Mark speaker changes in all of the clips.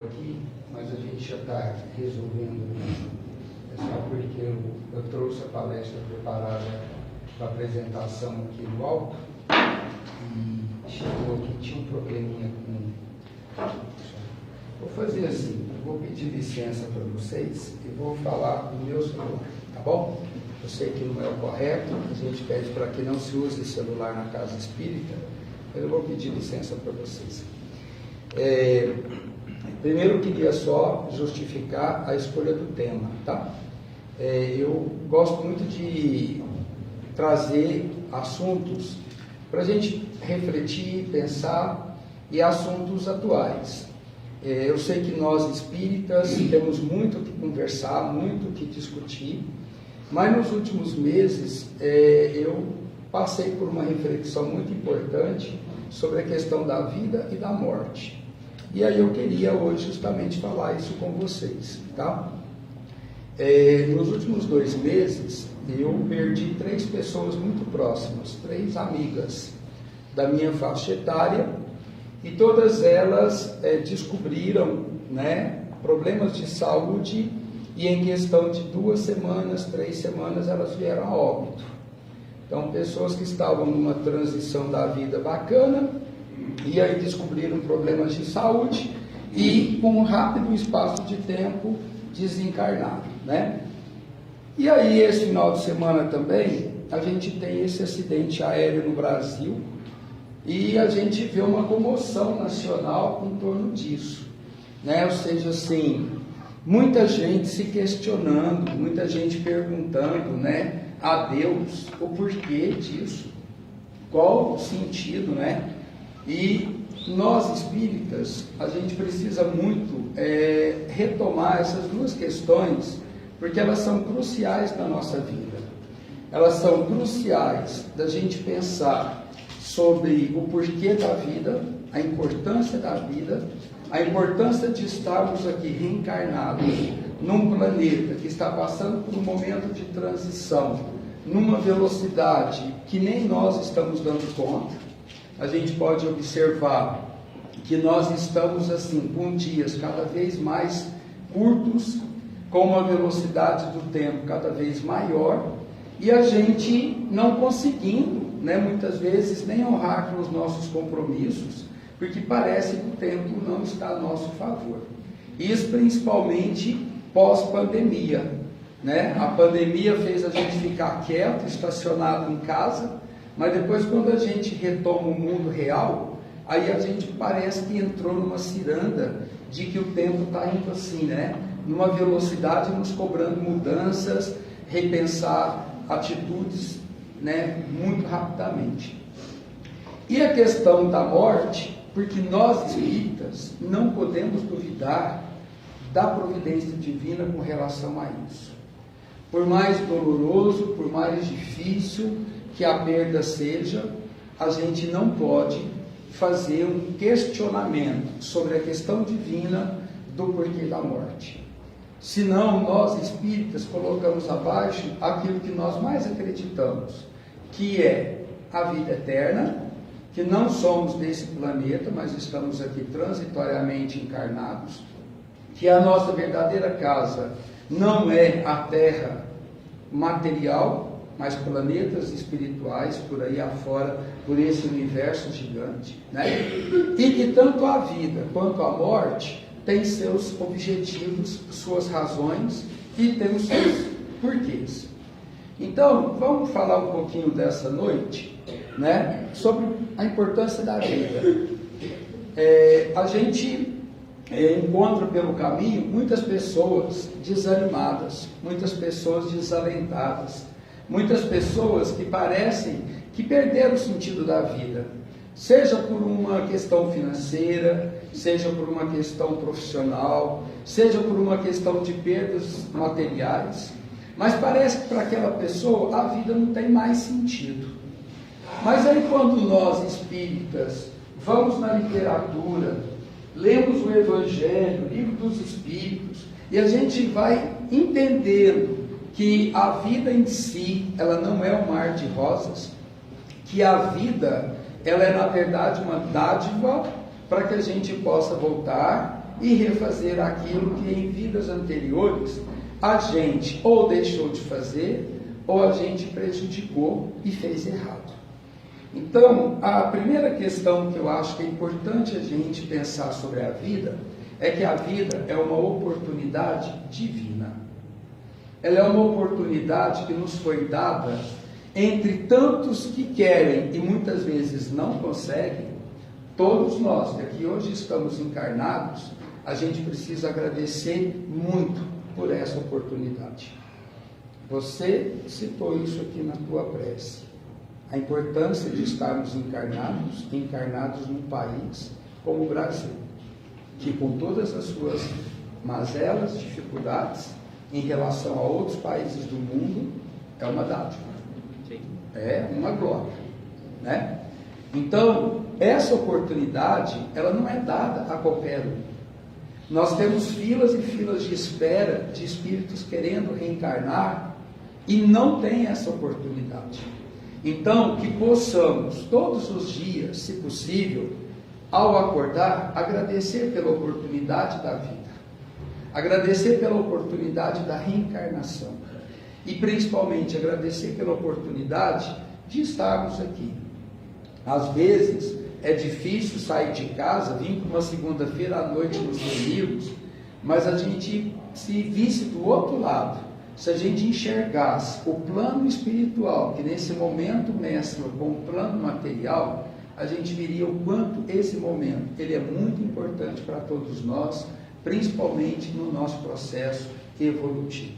Speaker 1: aqui, mas a gente já está resolvendo isso. É só porque eu trouxe a palestra preparada para a apresentação aqui no alto e chegou aqui, tinha um probleminha com... Vou fazer assim, vou pedir licença para vocês e vou falar no meu celular, tá bom? Eu sei que não é o correto, a gente pede para que não se use celular na casa espírita, mas eu vou pedir licença para vocês. Primeiro eu queria só justificar a escolha do tema, tá? Eu gosto muito de trazer assuntos para a gente refletir, pensar, e assuntos atuais. Eu sei que nós espíritas temos muito o que conversar, muito o que discutir, mas nos últimos meses eu passei por uma reflexão muito importante sobre a questão da vida e da morte. E aí eu queria hoje justamente falar isso com vocês, tá? Nos últimos 2 meses, eu perdi 3 pessoas muito próximas, 3 amigas da minha faixa etária, e todas elas descobriram, né, problemas de saúde, e em questão de 2 semanas, 3 semanas, elas vieram a óbito. Então, pessoas que estavam numa transição da vida bacana, e aí descobriram problemas de saúde e com um rápido espaço de tempo desencarnaram, né? E aí esse final de semana também a gente tem esse acidente aéreo no Brasil e a gente vê uma comoção nacional em torno disso, né? Ou seja, assim, muita gente se questionando, muita gente perguntando, né, a Deus o porquê disso, qual o sentido, né? E nós espíritas, a gente precisa muito retomar essas 2 questões, porque elas são cruciais na nossa vida. Elas são cruciais da gente pensar sobre o porquê da vida, a importância da vida, a importância de estarmos aqui reencarnados num planeta que está passando por um momento de transição, numa velocidade que nem nós estamos dando conta. A gente pode observar que nós estamos assim com dias cada vez mais curtos, com uma velocidade do tempo cada vez maior, e a gente não conseguindo, né, muitas vezes nem honrar com os nossos compromissos, porque parece que o tempo não está a nosso favor. Isso principalmente pós-pandemia, né? A pandemia fez a gente ficar quieto, estacionado em casa, mas depois, quando a gente retoma o mundo real, aí a gente parece que entrou numa ciranda de que o tempo está indo assim, né? Numa velocidade, nos cobrando mudanças, repensar atitudes, né? Muito rapidamente. E a questão da morte, porque nós espíritas não podemos duvidar da providência divina com relação a isso. Por mais doloroso, por mais difícil que a perda seja, a gente não pode fazer um questionamento sobre a questão divina do porquê da morte. Senão, nós espíritas colocamos abaixo aquilo que nós mais acreditamos, que é a vida eterna, que não somos desse planeta, mas estamos aqui transitoriamente encarnados, que a nossa verdadeira casa não é a Terra material, mas planetas espirituais por aí afora, por esse universo gigante, né? E que tanto a vida quanto a morte tem seus objetivos, suas razões e tem os seus porquês. Então, vamos falar um pouquinho dessa noite, né, sobre a importância da vida. A gente encontra pelo caminho muitas pessoas desanimadas, muitas pessoas desalentadas, muitas pessoas que parecem que perderam o sentido da vida, seja por uma questão financeira, seja por uma questão profissional, seja por uma questão de perdas materiais, mas parece que para aquela pessoa a vida não tem mais sentido. Mas aí quando nós espíritas vamos na literatura, lemos o Evangelho, o Livro dos Espíritos, e a gente vai entendendo que a vida em si, ela não é um mar de rosas, que a vida, ela é na verdade uma dádiva para que a gente possa voltar e refazer aquilo que em vidas anteriores a gente ou deixou de fazer, ou a gente prejudicou e fez errado. Então, a primeira questão que eu acho que é importante a gente pensar sobre a vida é que a vida é uma oportunidade divina. Ela é uma oportunidade que nos foi dada entre tantos que querem e muitas vezes não conseguem. Todos nós que aqui hoje estamos encarnados, a gente precisa agradecer muito por essa oportunidade. Você citou isso aqui na tua prece. A importância de estarmos encarnados num país como o Brasil, que com todas as suas mazelas, dificuldades, em relação a outros países do mundo, é uma dádiva. Sim. É uma glória, né? Então, essa oportunidade, ela não é dada a qualquer um. Nós temos filas e filas de espera de espíritos querendo reencarnar e não tem essa oportunidade. Então, que possamos todos os dias, se possível, ao acordar, agradecer pela oportunidade da vida, agradecer pela oportunidade da reencarnação e principalmente agradecer pela oportunidade de estarmos aqui. Às vezes é difícil sair de casa, vir para uma segunda-feira à noite nos reunirmos, mas a gente, se visse do outro lado, se a gente enxergasse o plano espiritual, que nesse momento mescla com o plano material, a gente veria o quanto esse momento ele é muito importante para todos nós, principalmente no nosso processo evolutivo.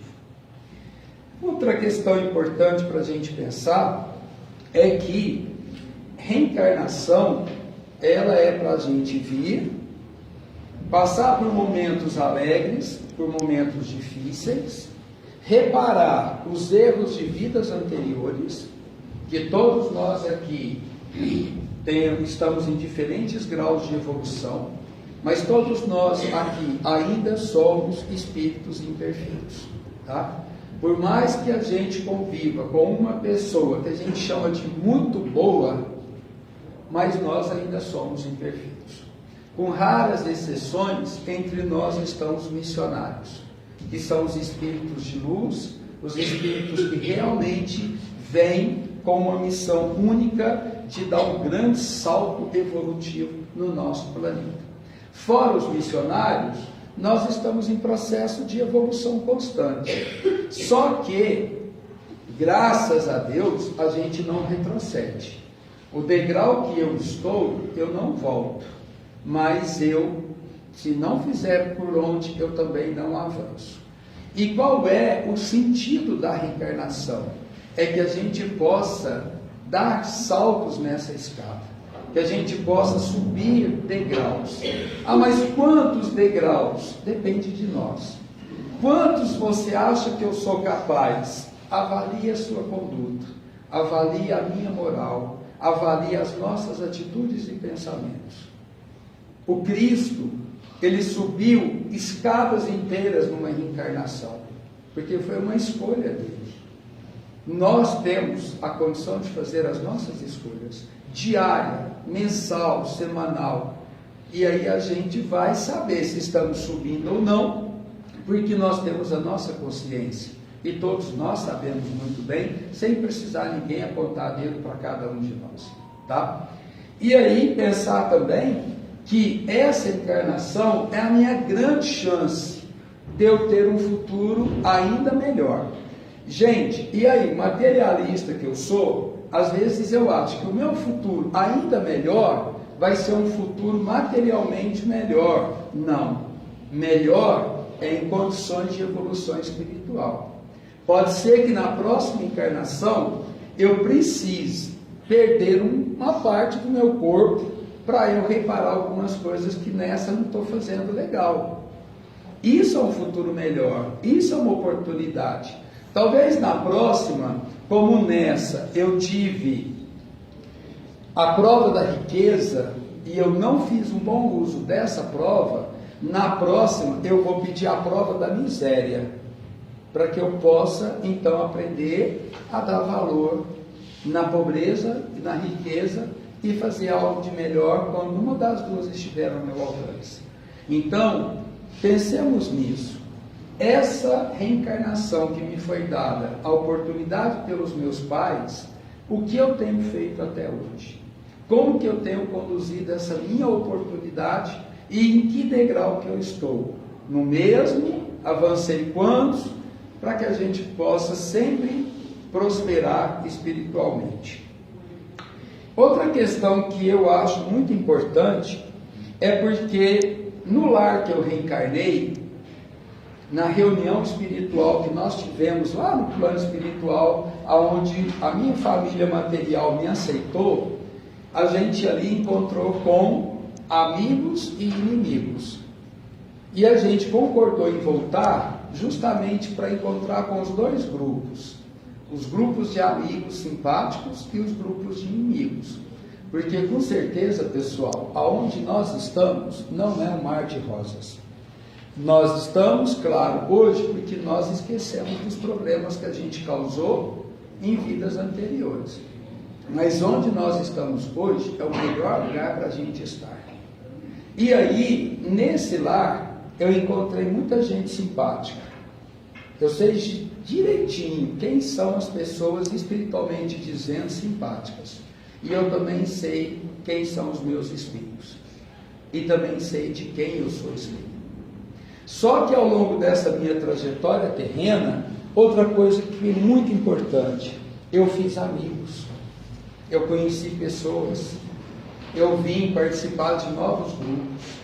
Speaker 1: Outra questão importante para a gente pensar é que reencarnação, ela é para a gente vir, passar por momentos alegres, por momentos difíceis, reparar os erros de vidas anteriores, que todos nós aqui estamos em diferentes graus de evolução, mas todos nós aqui ainda somos espíritos imperfeitos, tá? Por mais que a gente conviva com uma pessoa que a gente chama de muito boa, mas nós ainda somos imperfeitos. Com raras exceções, entre nós estão os missionários, que são os espíritos de luz, os espíritos que realmente vêm com uma missão única de dar um grande salto evolutivo no nosso planeta. Fora os missionários, nós estamos em processo de evolução constante. Só que, graças a Deus, a gente não retrocede. O degrau que eu estou, eu não volto. Mas eu, se não fizer por onde, eu também não avanço. E qual é o sentido da reencarnação? É que a gente possa dar saltos nessa escada, que a gente possa subir degraus. Ah, mas quantos degraus? Depende de nós. Quantos você acha que eu sou capaz? Avalie a sua conduta, avalie a minha moral, avalie as nossas atitudes e pensamentos. O Cristo, ele subiu escadas inteiras numa reencarnação, porque foi uma escolha dele. Nós temos a condição de fazer as nossas escolhas, diária, mensal, semanal, e aí a gente vai saber se estamos subindo ou não, porque nós temos a nossa consciência, e todos nós sabemos muito bem, sem precisar ninguém apontar dedo para cada um de nós, tá? E aí pensar também que essa encarnação é a minha grande chance de eu ter um futuro ainda melhor. Gente, e aí, materialista que eu sou, às vezes eu acho que o meu futuro ainda melhor vai ser um futuro materialmente melhor. Não. Melhor é em condições de evolução espiritual. Pode ser que na próxima encarnação eu precise perder uma parte do meu corpo para eu reparar algumas coisas que nessa não estou fazendo legal. Isso é um futuro melhor, isso é uma oportunidade. Talvez na próxima, como nessa, eu tive a prova da riqueza e eu não fiz um bom uso dessa prova, na próxima eu vou pedir a prova da miséria, para que eu possa então aprender a dar valor na pobreza e na riqueza e fazer algo de melhor quando uma das duas estiver ao meu alcance. Então, pensemos nisso. Essa reencarnação que me foi dada, a oportunidade pelos meus pais, o que eu tenho feito até hoje? Como que eu tenho conduzido essa minha oportunidade e em que degrau que eu estou? No mesmo? Avancei quantos? Para que a gente possa sempre prosperar espiritualmente. Outra questão que eu acho muito importante é porque no lar que eu reencarnei, na reunião espiritual que nós tivemos lá no plano espiritual, onde a minha família material me aceitou, a gente ali encontrou com amigos e inimigos. E a gente concordou em voltar justamente para encontrar com os dois grupos. Os grupos de amigos simpáticos e os grupos de inimigos. Porque com certeza, pessoal, aonde nós estamos não é um mar de rosas. Nós estamos, claro, hoje porque nós esquecemos dos problemas que a gente causou em vidas anteriores. Mas onde nós estamos hoje é o melhor lugar para a gente estar. E aí, nesse lar, eu encontrei muita gente simpática. Eu sei direitinho quem são as pessoas espiritualmente dizendo simpáticas. E eu também sei quem são os meus espíritos. E também sei de quem eu sou espírito. Só que ao longo dessa minha trajetória terrena, outra coisa que é muito importante, eu fiz amigos. Eu conheci pessoas. Eu vim participar de novos grupos.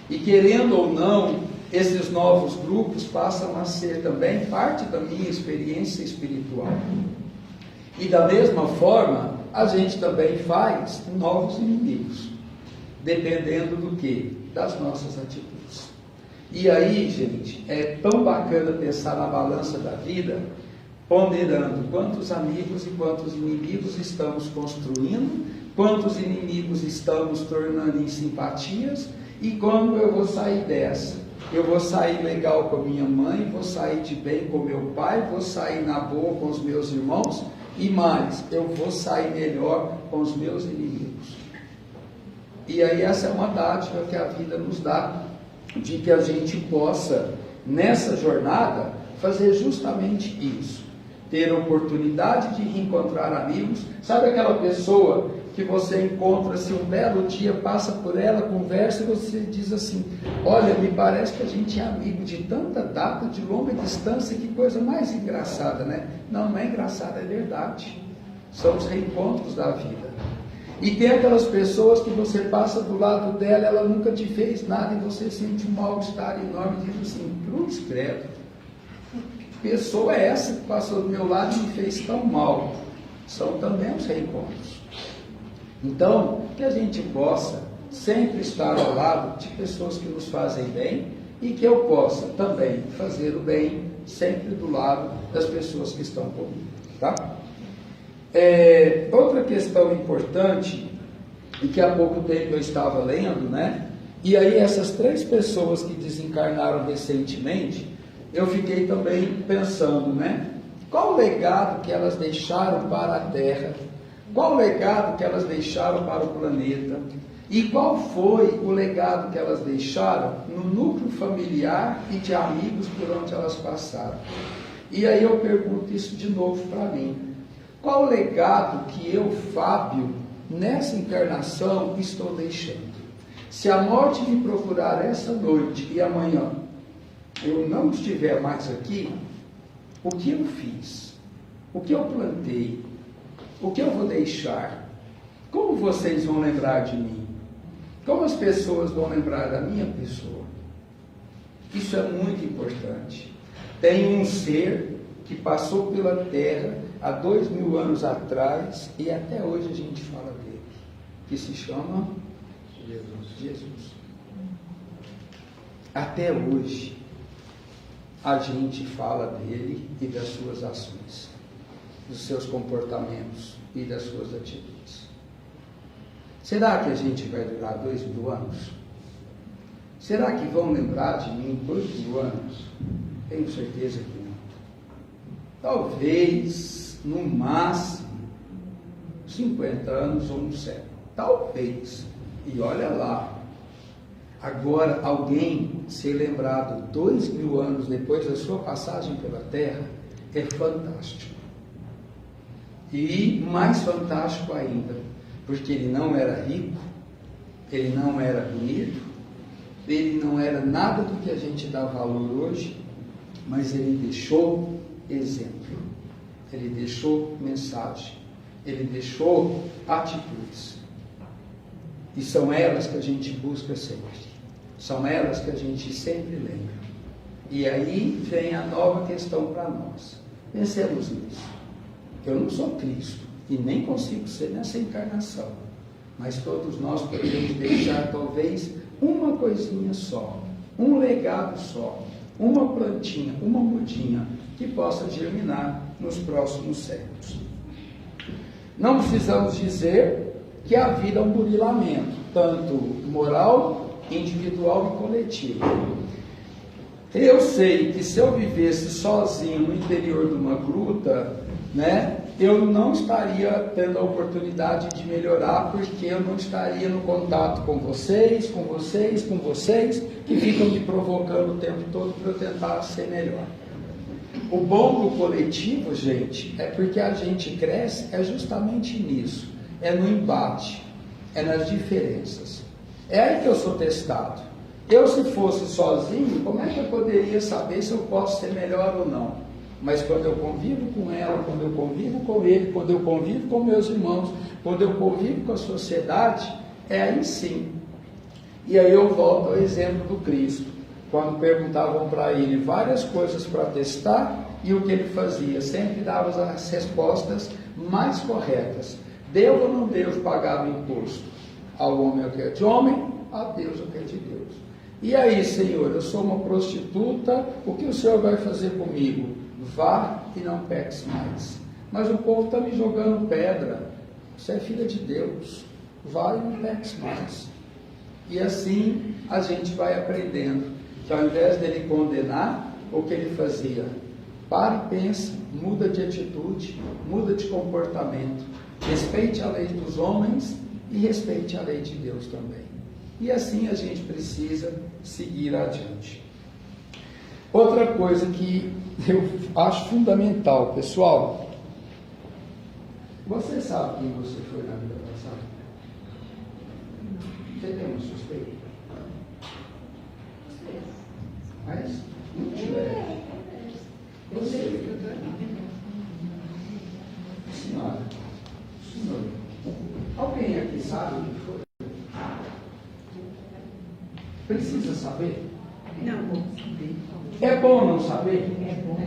Speaker 1: E querendo ou não, esses novos grupos passam a ser também parte da minha experiência espiritual. E da mesma forma, a gente também faz novos inimigos, dependendo do quê? Das nossas atitudes. E aí, gente, é tão bacana pensar na balança da vida, ponderando quantos amigos e quantos inimigos estamos construindo, quantos inimigos estamos tornando em simpatias, e como eu vou sair dessa. Eu vou sair legal com a minha mãe, vou sair de bem com meu pai, vou sair na boa com os meus irmãos, e mais, eu vou sair melhor com os meus inimigos. E aí essa é uma dádiva que a vida nos dá, de que a gente possa, nessa jornada, fazer justamente isso. Ter a oportunidade de reencontrar amigos. Sabe aquela pessoa que você encontra, se um belo dia passa por ela, conversa e você diz assim, olha, me parece que a gente é amigo de tanta data, de longa distância, que coisa mais engraçada, né? Não, não é engraçada, é verdade. São os reencontros da vida. E tem aquelas pessoas que você passa do lado dela, ela nunca te fez nada e você sente um mal-estar enorme e diz assim, cruz credo, que pessoa é essa que passou do meu lado e me fez tão mal? São também os reencontros. Então, que a gente possa sempre estar ao lado de pessoas que nos fazem bem e que eu possa também fazer o bem sempre do lado das pessoas que estão comigo, tá? Outra questão importante, e que há pouco tempo eu estava lendo, né? E aí essas 3 pessoas que desencarnaram recentemente, eu fiquei também pensando, né? Qual o legado que elas deixaram para a Terra? Qual o legado que elas deixaram para o planeta? E qual foi o legado que elas deixaram no núcleo familiar e de amigos por onde elas passaram? E aí eu pergunto isso de novo para mim. Qual o legado que eu, Fábio, nessa encarnação estou deixando? Se a morte me procurar essa noite e amanhã eu não estiver mais aqui, o que eu fiz? O que eu plantei? O que eu vou deixar? Como vocês vão lembrar de mim? Como as pessoas vão lembrar da minha pessoa? Isso é muito importante. Tem um ser que passou pela Terra há 2000 anos atrás e até hoje a gente fala dele, que se chama Jesus. Até hoje a gente fala dele e das suas ações, dos seus comportamentos e das suas atitudes. Será que a gente vai durar 2000 anos? Será que vão lembrar de mim 2000 anos? Tenho certeza que não. Talvez, no máximo, 50 anos ou um século. Talvez. E olha lá. Agora, alguém ser lembrado 2000 anos depois da sua passagem pela Terra é fantástico. E mais fantástico ainda, porque ele não era rico, ele não era bonito, ele não era nada do que a gente dá valor hoje, mas ele deixou exemplo, ele deixou mensagem, ele deixou atitudes. E são elas que a gente busca sempre, são elas que a gente sempre lembra. E aí vem a nova questão para nós. Pensemos nisso. Eu não sou Cristo e nem consigo ser nessa encarnação, mas todos nós podemos deixar talvez uma coisinha só, um legado só, uma plantinha, uma mudinha que possa germinar nos próximos séculos. Não precisamos dizer que a vida é um burilamento, tanto moral, individual e coletivo. Eu sei que se eu vivesse sozinho no interior de uma gruta, eu não estaria tendo a oportunidade de melhorar, porque eu não estaria no contato com vocês, que ficam me provocando o tempo todo para eu tentar ser melhor. O bom do coletivo, gente, é porque a gente cresce é justamente nisso, é no embate, é nas diferenças. É aí que eu sou testado. Eu, se fosse sozinho, como é que eu poderia saber se eu posso ser melhor ou não? Mas quando eu convivo com ela, quando eu convivo com ele, quando eu convivo com meus irmãos, quando eu convivo com a sociedade, é aí sim. E aí eu volto ao exemplo do Cristo, quando perguntavam para ele várias coisas para testar, e o que ele fazia? Sempre dava as respostas mais corretas. Deus ou não Deus pagava imposto? Ao homem o que é de homem, a Deus o que é de Deus. E aí, Senhor, eu sou uma prostituta, o que o Senhor vai fazer comigo? Vá e não peques mais. Mas o povo está me jogando pedra. Você é filha de Deus. Vá e não peques mais. E assim a gente vai aprendendo que ao invés dele condenar, o que ele fazia? Para e pensa, muda de atitude, muda de comportamento. Respeite a lei dos homens e respeite a lei de Deus também. E assim a gente precisa seguir adiante. Outra coisa que eu acho fundamental, pessoal, você sabe quem você foi na vida passada? Você tem uma suspeita? Mas não tiver. Você, senhora, senhor, alguém aqui sabe o que foi? Precisa saber?
Speaker 2: Não.
Speaker 1: É bom não saber?
Speaker 2: É bom.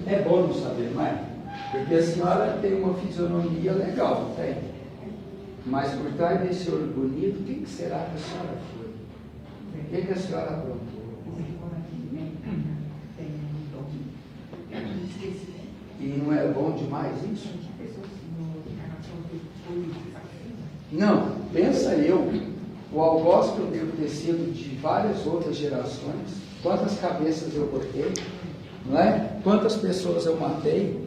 Speaker 1: É bom não saber, não é? Porque a senhora tem uma fisionomia legal, não tem? Mas por trás desse olho bonito, o que será que a senhora foi? O que a senhora aprontou? E não é bom demais isso? Não, pensa eu, o algoz que eu devo ter sido de várias outras gerações, quantas cabeças eu cortei, não é? Quantas pessoas eu matei.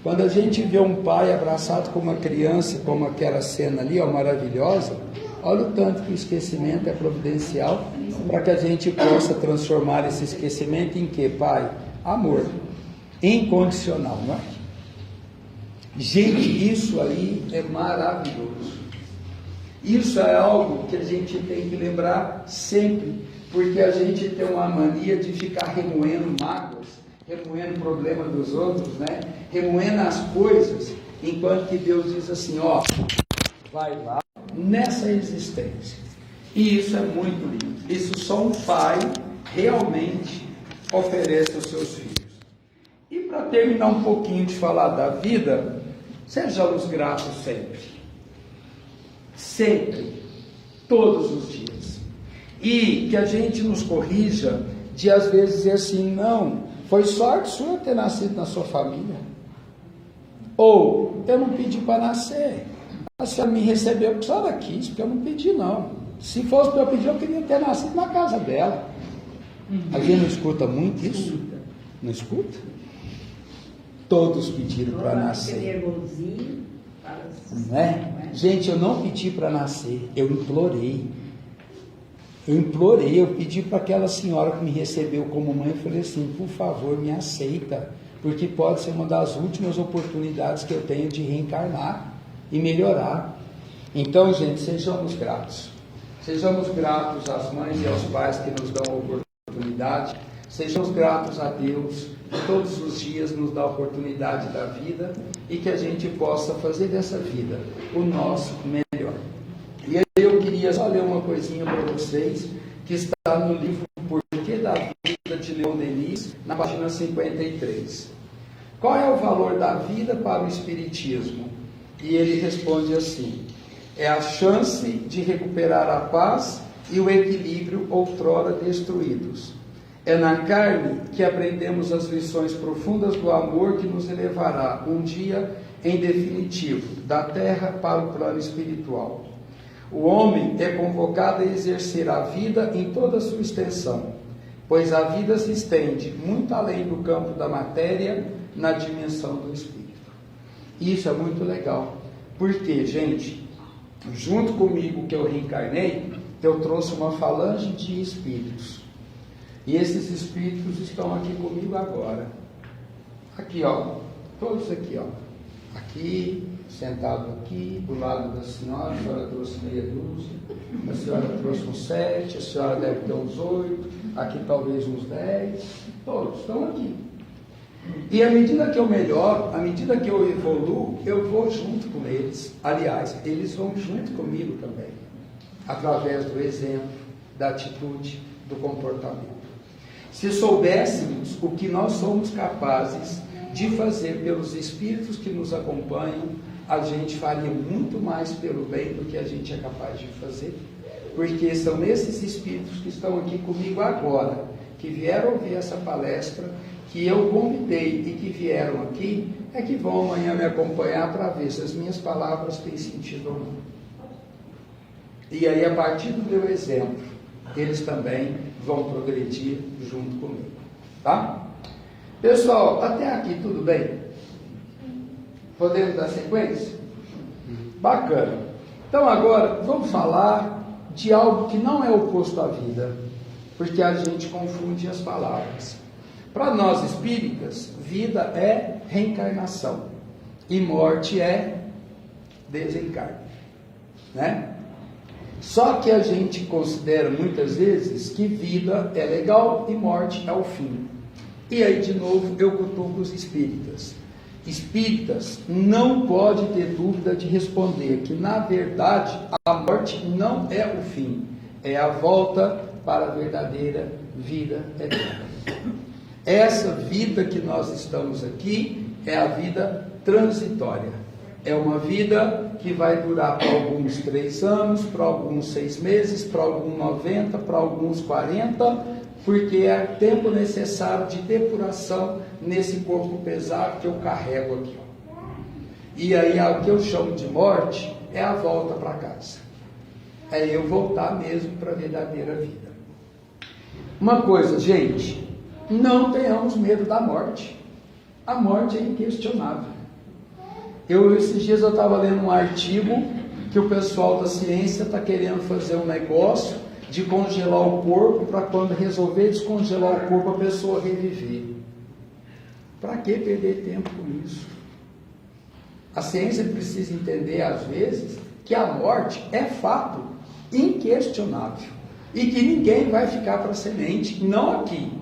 Speaker 1: Quando a gente vê um pai abraçado com uma criança, como aquela cena ali, ó, maravilhosa, olha o tanto que o esquecimento é providencial para que a gente possa transformar esse esquecimento em quê, pai? Amor incondicional, não é? Gente, isso aí é maravilhoso. Isso é algo que a gente tem que lembrar sempre, porque a gente tem uma mania de ficar remoendo mágoas, remoendo problema dos outros, né? Remoendo as coisas, enquanto que Deus diz assim, ó, vai lá nessa existência. E isso é muito lindo. Isso só um pai realmente oferece aos seus filhos. E para terminar um pouquinho de falar da vida, sejamos gratos sempre. Sempre. Todos os dias. E que a gente nos corrija de às vezes dizer assim, não, foi sorte sua ter nascido na sua família. Ou, eu não pedi para nascer. A senhora me recebeu porque a senhora quis, porque eu não pedi não. Se fosse para eu pedir, eu queria ter nascido na casa dela. Alguém não escuta muito isso? Não escuta? Todos pediram para nascer. Não é? Gente, eu não pedi para nascer, eu implorei. Eu implorei, eu pedi para aquela senhora que me recebeu como mãe, eu falei assim, por favor, me aceita, porque pode ser uma das últimas oportunidades que eu tenho de reencarnar e melhorar. Então, gente, sejamos gratos. Sejamos gratos às mães e aos pais que nos dão a oportunidade. Sejamos gratos a Deus, que todos os dias nos dá a oportunidade da vida e que a gente possa fazer dessa vida o nosso melhor. E aí eu queria só ler uma coisinha para vocês, que está no livro Porquê da Vida, de Leon Denis, na página 53. Qual é o valor da vida para o Espiritismo? E ele responde assim: é a chance de recuperar a paz e o equilíbrio outrora destruídos. É na carne que aprendemos as lições profundas do amor que nos elevará um dia, em definitivo, da terra para o plano espiritual. O homem é convocado a exercer a vida em toda a sua extensão, pois a vida se estende muito além do campo da matéria, na dimensão do espírito. Isso é muito legal, porque, gente, junto comigo que eu reencarnei, eu trouxe uma falange de espíritos. E esses espíritos estão aqui comigo agora. Aqui, ó, todos aqui, ó. Aqui, sentado aqui, do lado da senhora, a senhora trouxe meia dúzia, a senhora trouxe uns 7, a senhora deve ter uns 8, aqui talvez uns 10, todos estão aqui. E à medida que eu melhoro, à medida que eu evoluo, eu vou junto com eles. Aliás, eles vão junto comigo também, através do exemplo, da atitude, do comportamento. Se soubéssemos o que nós somos capazes de fazer pelos espíritos que nos acompanham, a gente faria muito mais pelo bem do que a gente é capaz de fazer, porque são esses espíritos que estão aqui comigo agora, que vieram ouvir essa palestra, que eu convidei e que vieram aqui, é que vão amanhã me acompanhar para ver se as minhas palavras têm sentido ou não. E aí, a partir do meu exemplo, eles também vão progredir junto comigo, tá? Pessoal, até aqui tudo bem? Podemos dar sequência? Bacana. Então agora vamos falar de algo que não é oposto à vida, porque a gente confunde as palavras. Para nós espíritas, vida é reencarnação e morte é desencarne, né? Só que a gente considera muitas vezes que vida é legal e morte é o fim. E aí de novo eu cutuco os espíritas. Espíritas não pode ter dúvida de responder que na verdade a morte não é o fim, é a volta para a verdadeira vida eterna. Essa vida que nós estamos aqui é a vida transitória. É uma vida que vai durar para alguns 3 anos, para alguns 6 meses, para alguns 90, para alguns 40, porque é tempo necessário de depuração nesse corpo pesado que eu carrego aqui. Ó. E aí o que eu chamo de morte é a volta para casa. É eu voltar mesmo para a verdadeira vida. Uma coisa, gente, não tenhamos medo da morte. A morte é inquestionável. Esses dias eu estava lendo um artigo que o pessoal da ciência está querendo fazer um negócio de congelar o corpo para quando resolver descongelar o corpo a pessoa reviver. Para que perder tempo com isso? A ciência precisa entender às vezes que a morte é fato inquestionável e que ninguém vai ficar para semente, não aqui,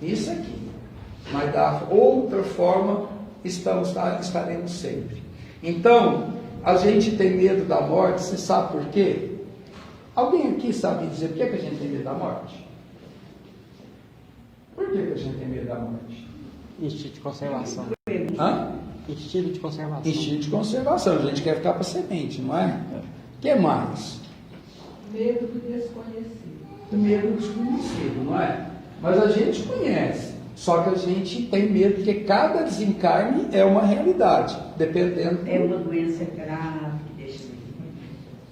Speaker 1: isso aqui, mas da outra forma estaremos sempre. Então, a gente tem medo da morte, você sabe por quê? Alguém aqui sabe dizer por que a gente tem medo da morte? Por que a gente tem medo da morte?
Speaker 2: Instinto de conservação.
Speaker 1: Hã?
Speaker 2: Instinto de conservação.
Speaker 1: Instinto de conservação, a gente quer ficar para semente, não é? O que mais?
Speaker 3: Medo do desconhecido.
Speaker 1: Medo do desconhecido, não é? Mas a gente conhece. Só que a gente tem medo, porque cada desencarne é uma realidade, dependendo...
Speaker 3: É uma doença grave,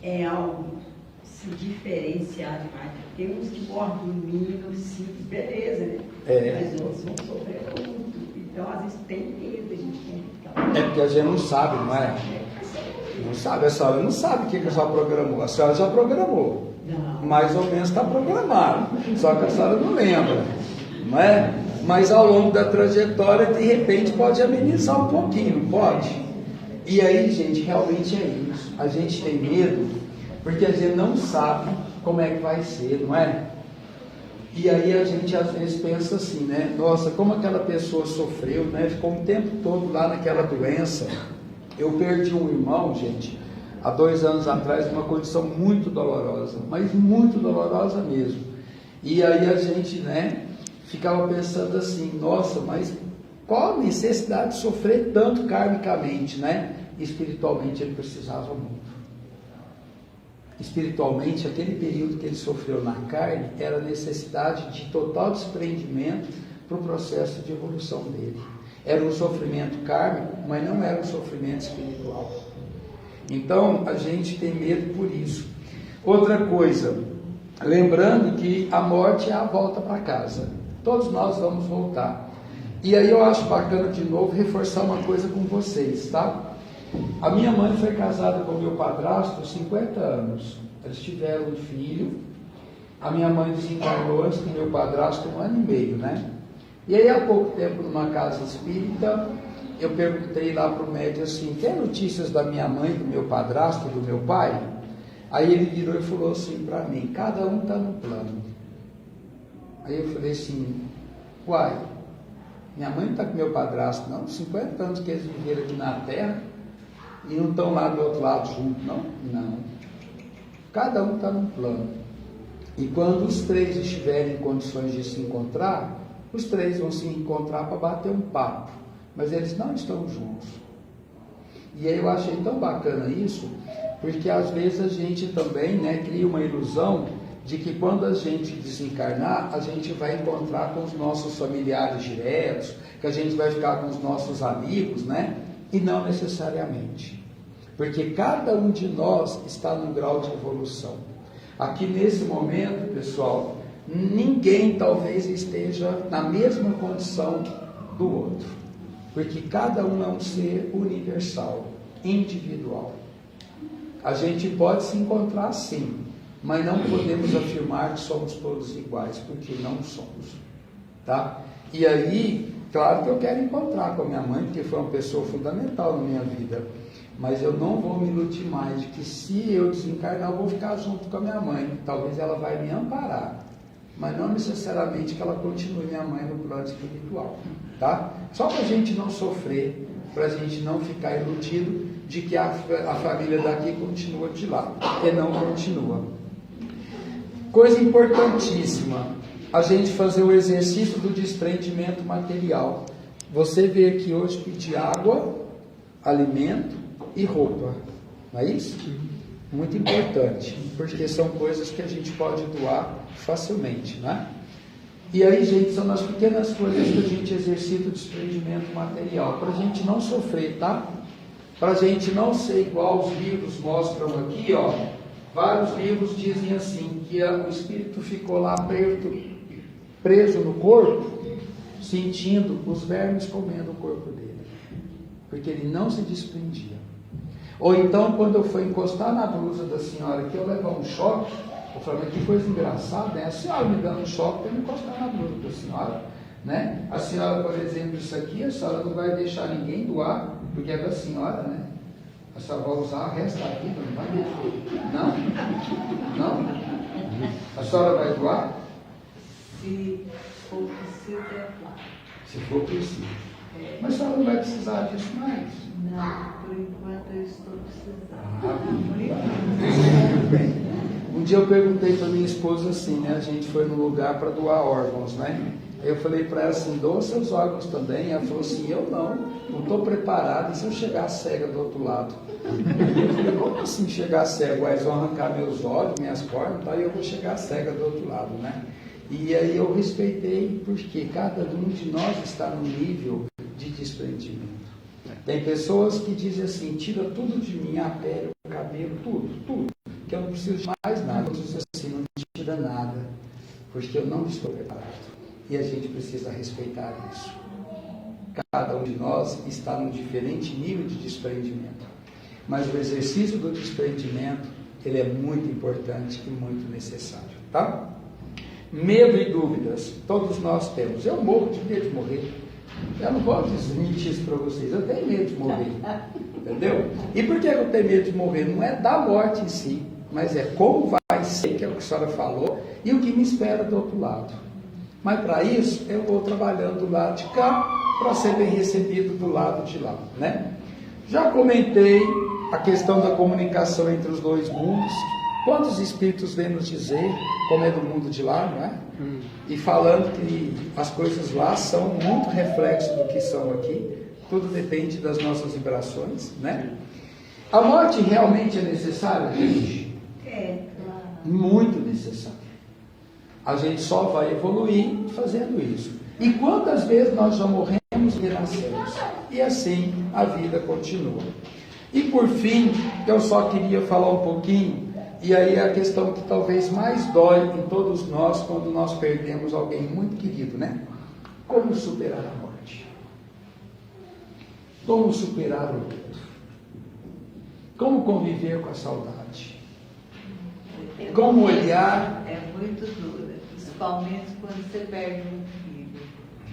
Speaker 3: é algo se diferenciar demais. Tem uns que morrem dormindo, sim, beleza, né? Mas outros vão sofrer muito. Então, às vezes, tem medo, a gente tem que ficar...
Speaker 1: É porque a gente não sabe, não é? Não sabe, a senhora não sabe o que a senhora programou. A senhora já programou.
Speaker 3: Não.
Speaker 1: Mais ou menos está programado, só que a senhora não lembra, não é? Mas ao longo da trajetória, de repente, pode amenizar um pouquinho, não pode? E aí, gente, realmente é isso. A gente tem medo porque a gente não sabe como é que vai ser, não é? E aí a gente às vezes pensa assim, né? Nossa, como aquela pessoa sofreu, né? Ficou um tempo todo lá naquela doença. Eu perdi um irmão, gente, há 2 anos atrás, numa condição muito dolorosa, mas muito dolorosa mesmo. E aí a gente, né, ficava pensando assim, nossa, mas qual a necessidade de sofrer tanto karmicamente, né? Espiritualmente ele precisava muito. Espiritualmente, aquele período que ele sofreu na carne era a necessidade de total desprendimento para o processo de evolução dele. Era um sofrimento kármico, mas não era um sofrimento espiritual. Então, a gente tem medo por isso. Outra coisa, lembrando que a morte é a volta para casa. Todos nós vamos voltar. E aí eu acho bacana de novo reforçar uma coisa com vocês, tá? A minha mãe foi casada com o meu padrasto há 50 anos. Eles tiveram um filho. A minha mãe desencarnou antes do meu padrasto 1 ano e meio, né? E aí há pouco tempo, numa casa espírita, eu perguntei lá para o médium assim, tem notícias da minha mãe, do meu padrasto, do meu pai? Aí ele virou e falou assim para mim, cada um está no plano. Aí eu falei assim, uai, minha mãe não está com meu padrasto não, 50 anos que eles viveram aqui na Terra, e não estão lá do outro lado junto, não? Não. Cada um está num plano. E quando os 3 estiverem em condições de se encontrar, os 3 vão se encontrar para bater um papo. Mas eles não estão juntos. E aí eu achei tão bacana isso, porque às vezes a gente também, né, cria uma ilusão de que quando a gente desencarnar, a gente vai encontrar com os nossos familiares diretos, que a gente vai ficar com os nossos amigos, né? E não necessariamente, porque cada um de nós está num grau de evolução. Aqui nesse momento, pessoal, ninguém talvez esteja na mesma condição do outro, porque cada um é um ser universal, individual. A gente pode se encontrar sim, mas não podemos afirmar que somos todos iguais, porque não somos, tá? E aí, claro que eu quero encontrar com a minha mãe, porque foi uma pessoa fundamental na minha vida, mas eu não vou me iludir mais de que se eu desencarnar, eu vou ficar junto com a minha mãe. Talvez ela vai me amparar, mas não necessariamente que ela continue minha mãe no plano espiritual, tá? Só para a gente não sofrer, para a gente não ficar iludido de que a família daqui continua de lá, e não continua. Coisa importantíssima, a gente fazer o exercício do desprendimento material. Você vê aqui hoje pedir água, alimento e roupa, não é isso? Muito importante, porque são coisas que a gente pode doar facilmente, né? E aí, gente, são as pequenas coisas que a gente exercita o desprendimento material, para a gente não sofrer, tá? Para a gente não ser igual os livros mostram aqui, ó. Vários livros dizem assim, que o espírito ficou lá preso no corpo, sentindo os vermes comendo o corpo dele, porque ele não se desprendia. Ou então, quando eu fui encostar na blusa da senhora, que eu levar um choque, eu falei, mas que coisa engraçada, né? A senhora me dando um choque para eu encostar na blusa da senhora, né? A senhora, por exemplo, isso aqui, a senhora não vai deixar ninguém doar, porque é da senhora, né? A senhora vai usar o resto da vida, não vai deixar? Não? Não? A senhora vai doar?
Speaker 3: Se for preciso, é claro.
Speaker 1: Se for preciso. Mas a senhora não vai precisar disso mais.
Speaker 3: Não, por enquanto eu estou precisando.
Speaker 1: Por enquanto. Bem. Um dia eu perguntei para minha esposa assim, né? A gente foi num lugar para doar órgãos, né? Aí eu falei para ela assim, doa seus órgãos também. Ela falou assim, eu não estou preparado, e se eu chegar cega do outro lado? Eu falei, como assim chegar cego? Eles vão arrancar meus olhos, minhas cordas, tá? E eu vou chegar cega do outro lado, né? E aí eu respeitei, porque cada um de nós está no nível de desprendimento. Tem pessoas que dizem assim, tira tudo de mim, a pele, o cabelo, tudo, que eu não preciso de mais nada. Outros dizem assim, não tira nada, porque eu não estou preparado. E a gente precisa respeitar isso. Cada um de nós está num diferente nível de desprendimento. Mas o exercício do desprendimento, ele é muito importante e muito necessário, tá? Medo e dúvidas, todos nós temos. Eu morro de medo de morrer. Eu não vou mentir isso para vocês, eu tenho medo de morrer, entendeu? E por que eu tenho medo de morrer? Não é da morte em si, mas é como vai ser, que é o que a senhora falou, e o que me espera do outro lado. Mas para isso, eu vou trabalhando do lado de cá, para ser bem recebido do lado de lá, né? Já comentei a questão da comunicação entre os dois mundos. Quantos espíritos vêm nos dizer como é do mundo de lá, não é? E falando que as coisas lá são muito reflexo do que são aqui. Tudo depende das nossas vibrações, né? A morte realmente é necessária, gente?
Speaker 3: É, claro.
Speaker 1: Muito necessária. A gente só vai evoluir fazendo isso. E quantas vezes nós já morremos e renascemos? E assim a vida continua. E por fim, eu só queria falar um pouquinho, e aí é a questão que talvez mais dói em todos nós quando nós perdemos alguém muito querido, né? Como superar a morte? Como superar o luto? Como conviver com a saudade? Como olhar?
Speaker 4: É muito dura, principalmente quando você perde um filho.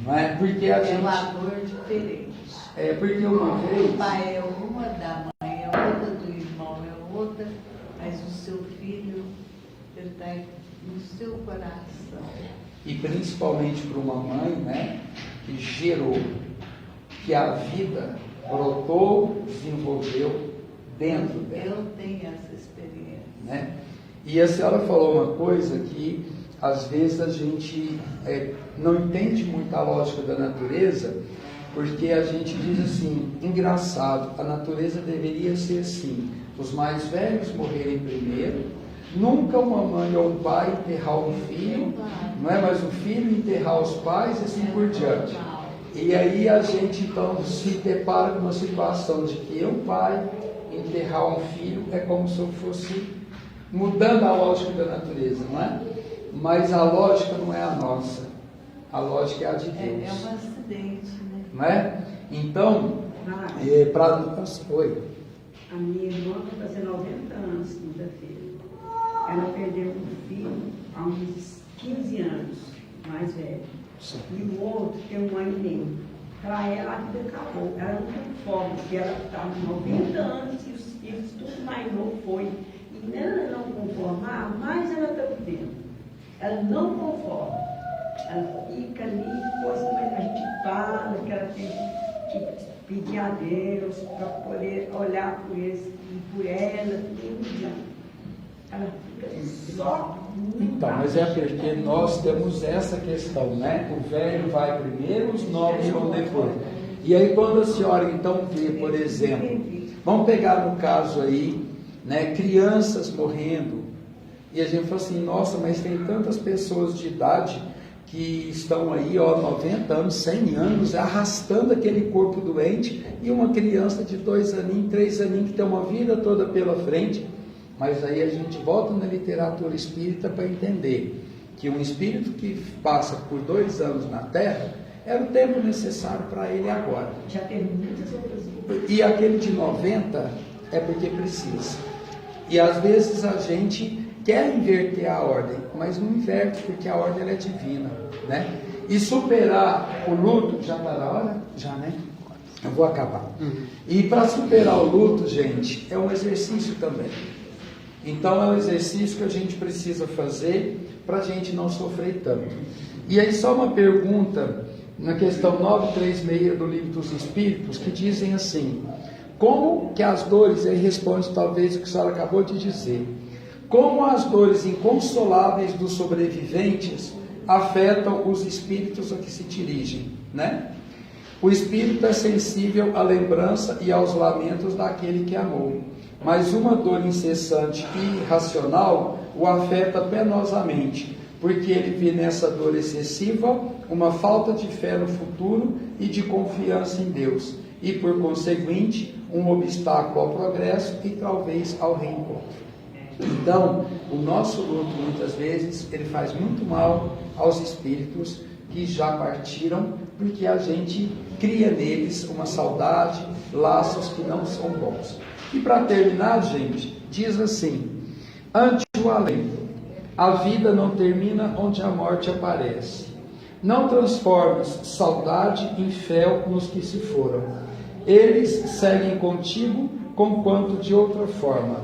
Speaker 1: Não é? Porque a gente...
Speaker 4: É uma dor diferente.
Speaker 1: É porque uma vez...
Speaker 4: O pai é uma, da mãe é outra, do irmão é outra, mas o seu filho está no seu coração.
Speaker 1: E principalmente para uma mãe, né, que gerou, que a vida brotou, desenvolveu dentro dela.
Speaker 4: Eu tenho essa experiência.
Speaker 1: Né? E a senhora falou uma coisa que às vezes a gente não entende muito a lógica da natureza, porque a gente diz assim, engraçado, a natureza deveria ser assim, os mais velhos morrerem primeiro, nunca uma mãe ou um pai enterrar um filho, não é? Mas o filho enterrar os pais e assim por diante. E aí a gente então se depara com uma situação de que um pai enterrar um filho é como se eu fosse mudando a lógica da natureza, não é? Mas a lógica não é a nossa, a lógica é a de Deus.
Speaker 4: É um acidente, né?
Speaker 1: Não é? Então, Oi.
Speaker 3: A minha irmã vai fazer 90 anos, segunda-feira. Ela perdeu um filho há uns 15 anos, mais velho. Sim. E o outro tem um ano e meio. Para ela, a vida acabou. Ela não conforma, porque ela está com 90 anos e os filhos, tudo mais novo foi. E ela não conformar, mais ela está vivendo. Ela não conforma. Ela fica ali, depois a gente fala que ela tem que pedir a Deus para poder olhar por eles e por ela, tudo. Ela fica só.
Speaker 1: Então, mas é porque nós temos essa questão, né? O velho vai primeiro, os novos vão depois. E aí quando a senhora então vê, por exemplo, vamos pegar no caso aí, né, crianças morrendo, e a gente fala assim, nossa, mas tem tantas pessoas de idade que estão aí, 90 anos, 100 anos, arrastando aquele corpo doente, e uma criança de 2 aninhos, 3 aninhos, que tem uma vida toda pela frente. Mas aí a gente volta na literatura espírita para entender que um espírito que passa por 2 anos na Terra, era o tempo necessário para ele agora.
Speaker 3: Já teve muitas outras.
Speaker 1: E aquele de 90 é porque precisa. E às vezes a gente quer inverter a ordem, mas não inverte, porque a ordem ela é divina, né? E superar o luto, já está na hora? Já, né? Eu vou acabar. E para superar o luto, gente, é um exercício também. Então é um exercício que a gente precisa fazer para a gente não sofrer tanto. E aí só uma pergunta, na questão 936 do Livro dos Espíritos, que dizem assim, como que as dores, aí responde talvez o que a senhora acabou de dizer, como as dores inconsoláveis dos sobreviventes afetam os espíritos a que se dirigem, né? O espírito é sensível à lembrança e aos lamentos daquele que amou, mas uma dor incessante e irracional o afeta penosamente, porque ele vê nessa dor excessiva uma falta de fé no futuro e de confiança em Deus, e por conseguinte, um obstáculo ao progresso e talvez ao reencontro. Então, o nosso luto, muitas vezes, ele faz muito mal aos espíritos que já partiram, porque a gente cria neles uma saudade, laços que não são bons. E para terminar, gente, diz assim, ante o alento. A vida não termina onde a morte aparece. Não transformes saudade em fel nos que se foram. Eles seguem contigo conquanto de outra forma.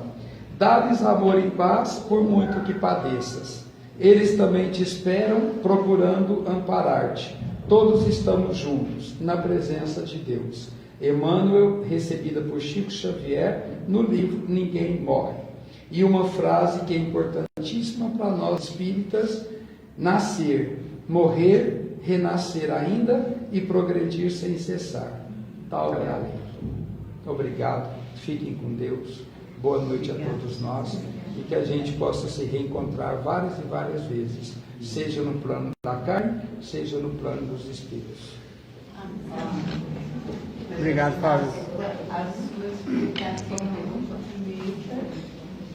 Speaker 1: Dá-lhes amor e paz por muito que padeças. Eles também te esperam, procurando amparar-te. Todos estamos juntos, na presença de Deus. Emmanuel, recebida por Chico Xavier, no livro Ninguém Morre. E uma frase que é importantíssima para nós espíritas: nascer, morrer, renascer ainda e progredir sem cessar. Tal é a lei. Obrigado, fiquem com Deus. Boa noite a todos nós e que a gente possa se reencontrar várias e várias vezes, seja no plano da carne, seja no plano dos espíritos.
Speaker 2: Obrigado, Fábio.
Speaker 4: A sua explicação é muito bonita.